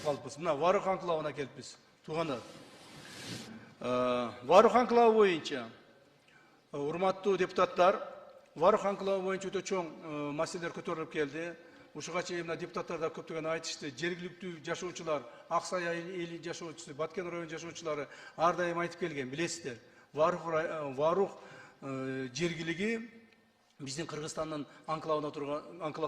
калыпбыз. Мына Варух анклавына келипбиз. Туугандар. Варух анклавы боюнча урматтуу депутаттар, Варух анклавы боюнча өтө чоң маселелер көтөрүлүп келди. Ушуга чейин мына депутаттар да көптөгөн айтышты. Жергиликтүү жашоочулар, Аксай эли жашоочусу, Баткен районунун жашоочулары ар дайым айтып келген, билесиздер. Варух жергилиги биздин Кыргызстандын анклав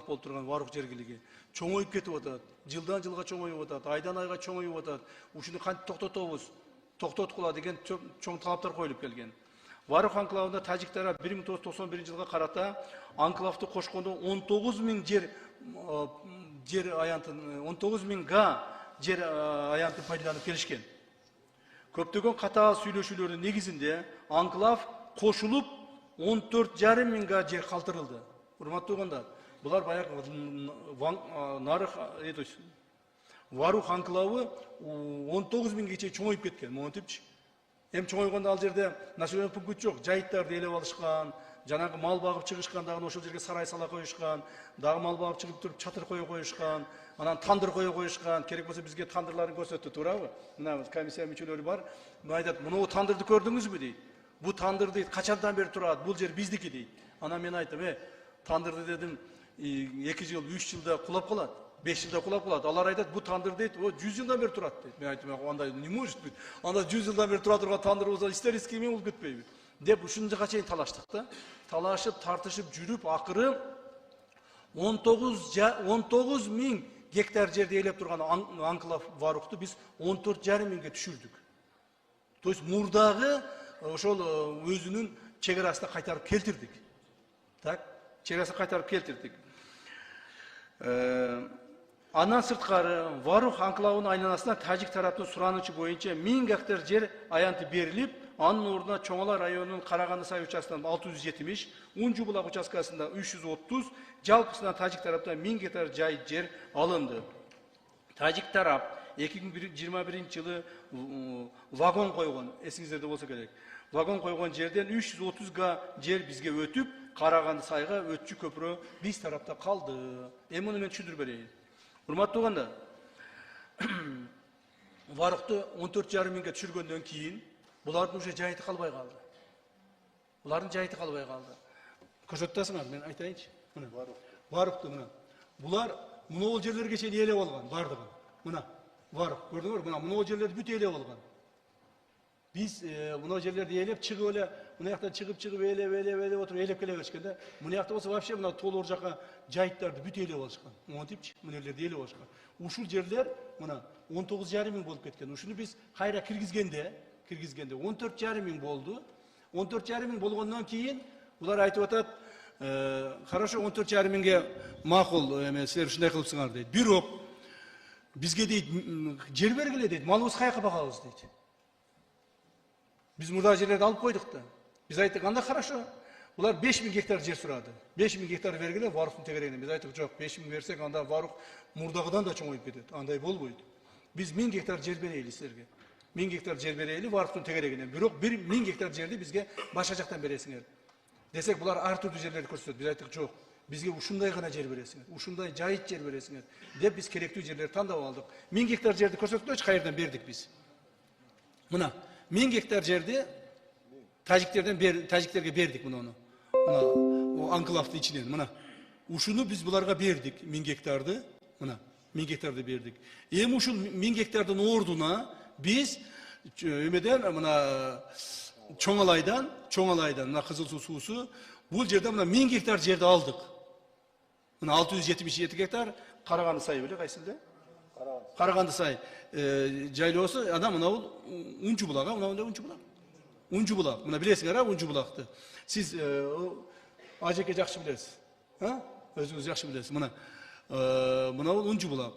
болуп турган Варух жергилиги чоңоюп кетип атат. Жылдан жылга чоңоюп атат, айдан айга чоңоюп атат. Ушуну кантип токтотобуз? Токтоткула деген чоң талаптар коюлуп келген. Варух анклавында тажик тарап 1991 жылга карата анклавды кошкондо 19 000 жер аянтын 19 000 га жер аянтын пайдаланып келишкен. Көптөгөн катаал сүйлөшүүлөрдүн негизинде анклав кошулуп 14,5 000 га жер калтырылды. Урматтуу туугандар, булар баягы нарых Варух анклавы 19 000 ге чейин чоңоюп кеткен. Монтипчи. Эми чоңойгондо ал жерде населенный пункт жок, жайыттарды ээлеп алышкан, жанагы мал багып чыгышкан, дагы ошол жерге сарай сала коюшкан, дагы мал багып чыгып туруп чатыр кое коюшкан, анан тандыр кое коюшкан. Керек болсо бизге тандырларын көрсөттү, туурабы? Мына комиссия мүчөлөрү бар. Мына айтат, "Мына тандырды көрдүңүзбү?" дейт. "Бу тандыр дейт, качандан бери турат? Бул жер биздики" дейт. Анан мен айттым, тандырды дедим, 2 жыл, 3 жылда кулап калат. 5 жылда кулап калат. Алар айтат, "Бу тандыр дейт, 100 жылдан бери турат" дейт. Мен айттым, "Андай не может быть. Анда 100 жылдан бери тура турган тандыр болсо исторический эме болуп кетпейби?" деп ушунчага чейин талаштык да. Талашып, тартышып жүрүп, акыры 19 000 гектар жерди ээлеп турган анклав Варухту биз 14,5 000ге түшүрдүк. То есть мурдагы ошол өзүнүн чек арасына кайтарып келтирдик. Так, чек арасына кайтарып келтирдик. Андан сырткары Варух анклавынын айланасына тажик тараптын суранычы боюнча 1000 гектар жер аянты берилип, анын ордуна Чоңала районунун Караганды Сай участкасынан 670, Унжу булак участкасында 330, жалпысынан тажик тараптан 1000 гектар жер алынды. Тажик тарап 2021 жылы вагон койгон, эсиңиздерде болсо керек. Вагон койгон жерден 330 га жер бизге өтүп, Караганды Сайга өтчү көпүрө биз тарапта калды. Эми муну мен түшүндүрүп берейин. Урматтуу туугандар, Варухту 14,5 000ге түшүргөндөн кийин булардын уже жайыты калбай калды. Булардын жайыты калбай калды. Көрсөтөсүңөр, мен айтайынчы. Мына Варухту мына. Булар мына жерлерге чейин ээлеп алган, бардыгын. Мына Варух, көрдүңөр, мына жерлерди бүт ээлеп алган. Biz buna yerlerde elep çıkıp öyle, buna yakta çıkıp ele oturup elep kele geçken de, buna yakta olsa vapşe buna tol orcaka cahitlerdi büt ele oluşkan. Onu tipçi, buna yerlerde ele oluşkan. Uşul yerler buna 19,5 000 bolup ketken. Uşunu biz hayra kirgizgende 14,5 000 boldu. 14,5 000 bolgondan keyin bular aytıp atat, хорошо 14,5 000ге макул, силер ушундай кылыпсыңар дейт. Бирок бизге дейт жер бергиле дейт, малыбыз каяка багабыз дейт. Biz murda жерлерди алып койдук да. Biz айттык, анда хорошо. Булар 5 000 гектар жер сурады. 5 000 гектар бергиле Варухтун тегерегине. Biz айттык, жок, 5 000 берсек, анда Варух мурдагыдан да чоңоюп кетет. Андай болбойт. Biz 1000 гектар жер берейли силерге. 1000 гектар жер берейли Варухтун тегерегине. Бирок 1000 гектар жерди бизге башка жактан бересиңер. Десек, булар ар түрдүү жерлерди көрсөтөт. Biz айттык, жок. Бизге ушундай гана жер бересиңер. Ушундай жайыт жер бересиңер. Деп biz керектүү жерлерди тандап алдык. 1000 гектар жерди көрсөткөч, кайерден бердик biz. Мына 1000 гектар жерди тажиктерге бердик муну. Мына о анклавдын ичинен мына. Ушуну биз буларга бердик 1000 гектарды. Мына 1000 гектарды бердик. Эми ушул 1000 гектардын ордуна биз эмеден мына Чоңалайдан мына Кызыл Суу суусу бул жерде мына 1000 гектар жерди алдык. Мына 677 гектар Караганды Сай беле кайсылда? Караганды Сай жайлоосу ана мына бул Унчу булага, мына Унчу булак. Унчу булак. Мына билесиңер, Унчу булакты. Сиз ажеке жакшы билесиз. Өзүңүз жакшы билесиз. Мына бул Унчу булак.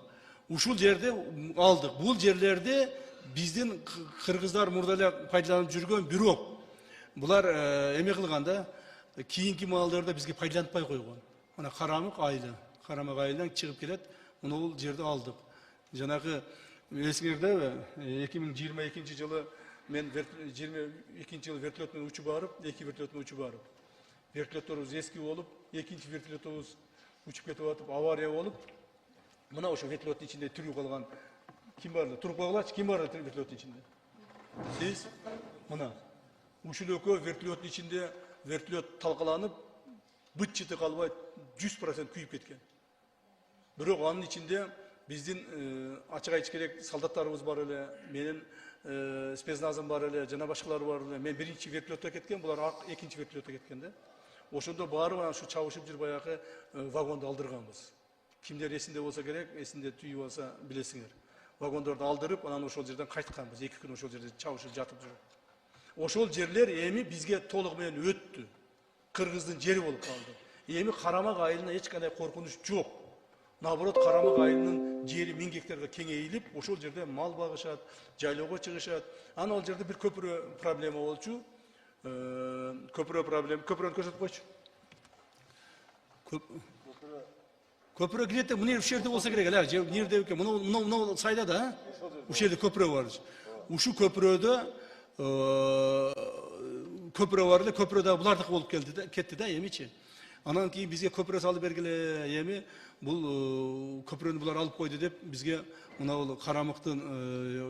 Ушул жерде алдык. Бул жерлерде биздин кыргыздар мурда эле пайдаланып жүргөн, бирок булар эме кылганда кийинки маалдарда бизге пайдалантпай койгон. Мына Карамак айылдан чыгып келет. Мына бул жерди алдык. Жанагы эсиңердеби 2022 жылы мен 22 жылы вертолет менен учуп барып, 2 вертолет менен учуп барып. Вертолетторубуз эски болуп, экинчи вертолетубуз учуп кетип атып, авария болуп, мына ошо вертолеттун ичинде тирүү калган Kim bardı? Turup bağlaç, kim bardı vertolyotun içinde? Siz, mına. Uşul ökö vertolyotun içinde vertolyot talkalanıp, bıt çıtı kalbay 100% kuyup ketken. Bирок анын içinde биздин ачык айтыш керек солдаттарыбыз бар эле, менин спецназым бар эле, жана башкалар бар эле. Мен биринчи вертолетто кеткен, булар экинчи вертолетто кеткен да. Ошондо баары анан ушу чабышып жүрүп баягы вагонду алдырганбыз. Кимдер эсинде болсо керек, эсинде түйүп алса билесиңер. Вагондорду алдырып, анан ошол жерден кайтканбыз. 2 күн ошол жерде чабышып жатып жүрүп. Ошол жерлер эми бизге толук менен өттү. Кыргыздын жери болуп калды. Эми Карамак айылына эч кандай коркунуч жок. Наоборот, Карамак айылынын жери 1000 гектарга кеңейлип, ошол жерде мал багышат, жайлоого чыгышат. Анан ал жерде бир көпүрө проблема болчу. Көпүрөнү көрсөтүп койчу. Köprü gidip bu nerede olsa gerek eller. Nerede yok? Bunu sayda da. Bu şehirde köprü var. Uşu köprüde köprü vardı. Köprüde bular da olup geldi de ketti de yemi için. Anan ki bizge köprü salı bergile yemi bu köprünü bular alıp koydu deyip bizge buna Karamak'tan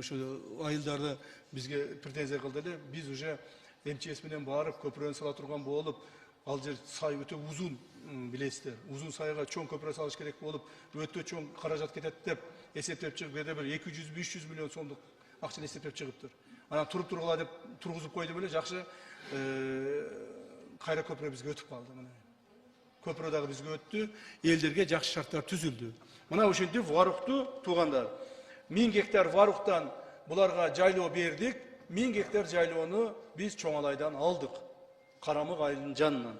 şu ayıldarda bizge pretenziya kıldı. Biz уже МЧС менен барып köprünü sala turgan bu olup Алжир сай өтө узун билесиздер. Узун сайга чоң көпүрө салыш керек болуп, өтө чоң каражат кетет деп эсептеп чыгып, бир 200-500 миллион сомдук акчаны эсептеп чыгыптыр. Анан туруп тургула деп тургузуп койду беле, жакшы кайра көпүрө бизге өтүп калды. Мына көпүрө дагы бизге өттү, элдерге жакшы шарттар түзүлдү. Мына ошентип Варукту туугандар 1000 гектар Варуктан буларга жайлоо бердик. 1000 гектар жайлоону биз Чоңалайдан алдык. Карамак айылынын жанынан.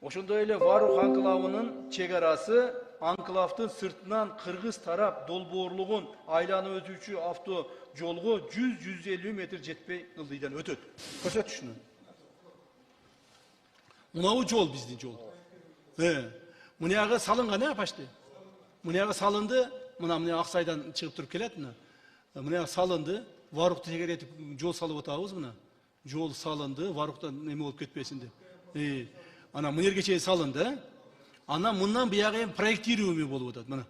Ошондой эле Варук анклавынын чегарасы анклавдын сыртынан кыргыз тарап долбоорлугун айланып өтүүчү авто жолго 100-150 метр жетпей ылдыйдан өтөт. Көрсөт ушуну. Мынау жол биздин жол. Мунягы салынган почти. Мунягы салынды, мына Аксайдан чыгып туруп келет мына. Мына салынды, Варукты тегеретип жол салып атабыз мына. Жол салынды, Варуктан неме болуп кетпесин деп. Ана мынерге чейин салынды. Ана мындан биягы проектирование болуп атат мына.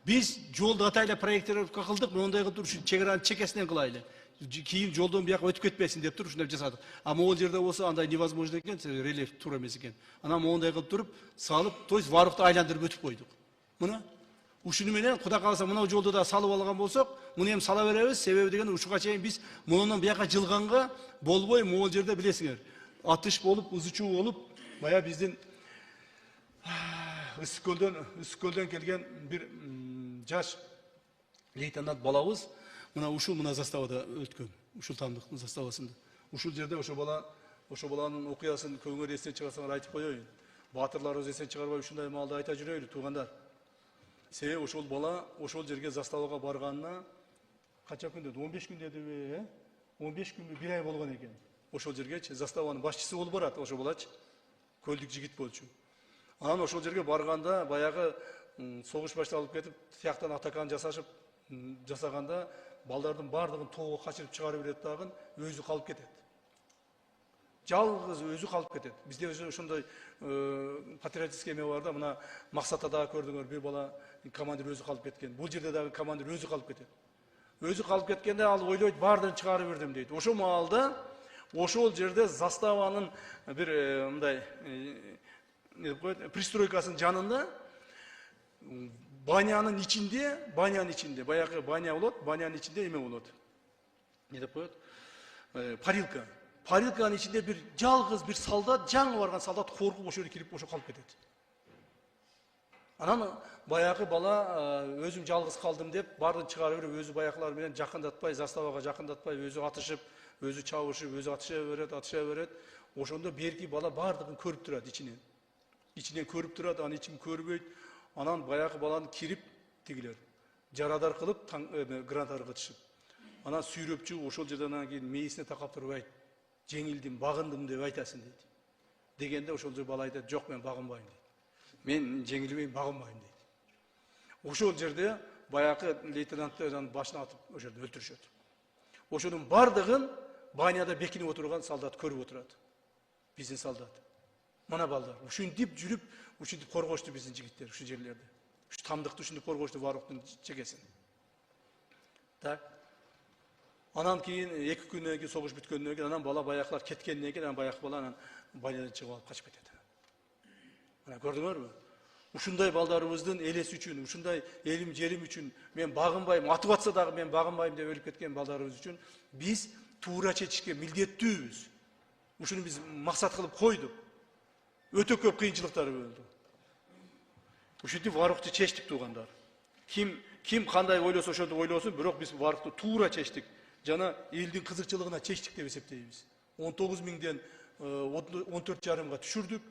Биз жолду атайла проектировка кылдык, мондай кылып туруп чегаранын чекесинен кылайлы. Кийин жолдон бияка өтүп кетпесин деп туруп ушундай жасадык. А могул жерде болсо андай невозможно экен, рельеф туура эмес экен. Ана мондай кылып туруп салып, то есть Варукты айландырып өтүп койдук. Мына ушуну менен Кудай кааласа мына жолду да салып алган болсок, муну эми сала беребиз. Себеби деген ушуга чейин биз мунун бияка жылганга болбой, могул жерде билесиңер, атыш болуп, ызычуу болуп, бая биздин Ысык-Көлдөн келген бир жаш лейтенант балабыз мына ушул мына заставада өткөн. Ушул тамдыктын заставасында. Ушул жерде ошо баланын окуясын көңүл эстен чыгарсаңар айтып коеюн. Батырларыбыз эстен чыгарбай ушундай маалда айта жүрөйлү туугандар. Себеби ошол бала ошол жерге заставага барганына канча күн деди? 15 күн дедиби? 15 күнбү, 1 ай болгон экен. Ошол жергечи заставанын башчысы болуп барат ошо балачы. Көлдүк жигит болчу. Анан ошол жерге барганда баягы согуш башталып кетип, тияктан атакан жасаганда балдардын бардыгын тоого качырып чыгарып берет дагы, өзү калып кетет. Жалгыз өзү калып кетет. Бизде ошондой патриотический эме бар да, мына Максатта дагы көрдүңөр, бир бала командир өзү калып кеткен. Бул жерде дагы командир өзү калып кетет. Өзү калып кеткенде ал ойлойт, бардын чыгарып бердим дейт. Ошол маалда ошол жерде заставанын бир мындай пристройкасынын жанында банянын ичинде, баягы баня болот, банянын ичинде эме болот. Не деп коет? Парилка. Парилканын ичинде бир жалгыз бир солдат, жаңы барган солдат коркуп ошол жерге кирип ошо калып кетет. Анан баягы бала өзүм жалгыз калдым деп бардын чыгарып берип, өзү баякылар менен жакындатпай, заставага жакындатпай, өзү атышып, өзү чабышып, өзү атыша берет. Ошондо берки бала бардыгын көрүп турат ичинен. Ичинен көрүп турат, анын ичин көрбөйт. Анан баягы баланы кирип тигилер. Жарадар кылып, гранат ыргытышып. Анан сүйрөпчү ошол жерден анан кийин мээсине такап туруп айт. Жеңилдим, багындым деп айтасың дейт. Дегенде ошол жерде бала айтат, жок мен багынбайм дейт. Мен жеңилбейм, багынбайм дейт. Ошол жерде баягы лейтенанттын башына атып ошол жерде өлтүрүшөт. Ошонун бардыгын баняда бекинип отурган солдат көрүп отурат. Биздин солдат. Мына балдар ушинтип жүрүп, ушинтип коргошту биздин жигиттер ушу жерлерде. Şu tamdıkты ушинтип коргоочту Варуктун чекесин. Так. Анан кийин 2 күндөн кийин согуш бүткөндөн кийин анан бала баяклар кеткенден кийин анан баяк бала анан байлардан чыгып алып качып кетет. Мына көрдүңөрбү? Ушундай балдарыбыздын элеси үчүн, ушундай элим жерим үчүн мен багынбайм, атып атса дагы мен багынбайм деп өлүп кеткен балдарыбыз үчүн биз туура чечишке милдеттүүбүз. Ушуну биз максат кылып койдук. Өтө көп кыйынчылыктар болду. Ушинтип Варукты чечтик туугандар. Ким кандай ойлосо ошондой ойлосун, бирок биз Варукты туура чечтик. Жана элдин кызыкчылыгына чечтик деп эсептейбиз. 19 миңден 14,5 түшүрдүк.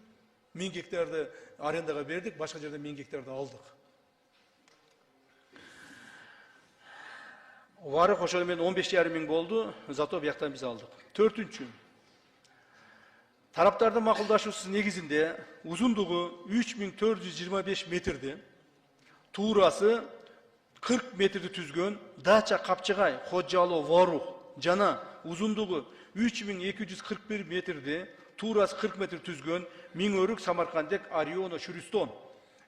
1000 гектарды арендага бердик, башка жерден 1000 гектарды алдык. Варык ошол менен 15,5 миң болду, зато бияктан биз алдык. 4-үнчү. Тараптардын макулдашуусу негизинде узундугу 3425 метрди, туурасы 40 метрди түзгөн Дача Капчыгай Ходжалоо Варук жана узундугу 3241 метрди, туурасы 40 метр түзгөн Миңөрүк Самаркандек Арионо Шүрүстон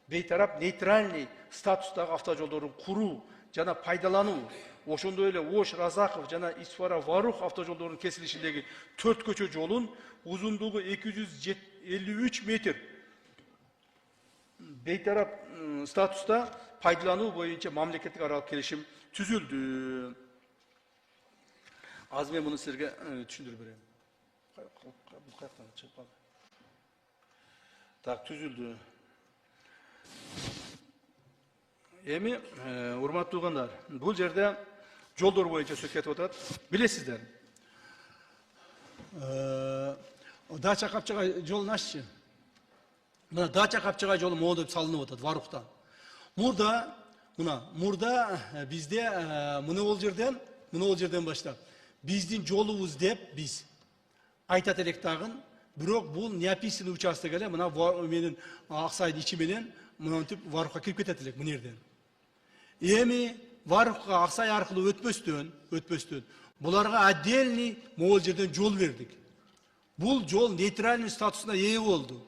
бейтарап нейтральный статустагы автожолдорун куруу жана пайдалануу, ошондой эле Ош Разаков жана Исфара Варук автожолдорунун кесилишиндеги 4 көчө жолун узундугу 253 метр бейтарап статуста пайдалануу боюнча мамлекеттик аралык келишим түзүлдү. Азыр мен муну силерге түшүндүрүп берем. Бул каяктан чыгып калды? Так, түзүлдү. Эми, урматтуу туугандар, бул жерде жолдор боюнча сөз кетип атат. Билесиздер. Дача Капчыгай жолун аччы. Мына Дача Капчыгай жолу моңдоп салынып атат Варукта. Мурда бизде мына ол жерден баштап биздин жолубуз деп биз айтат элек дагы, бирок бул неописанный участок эле, мына менин Аксайдын ичи менен мынтип Варукка кирип кетет элек мына жерден. Эми Варукка Аксай аркылуу өтпөстөн буларга отдельный могул жерден жол бердик. Бул жол нейтральный статусуна ээ болду.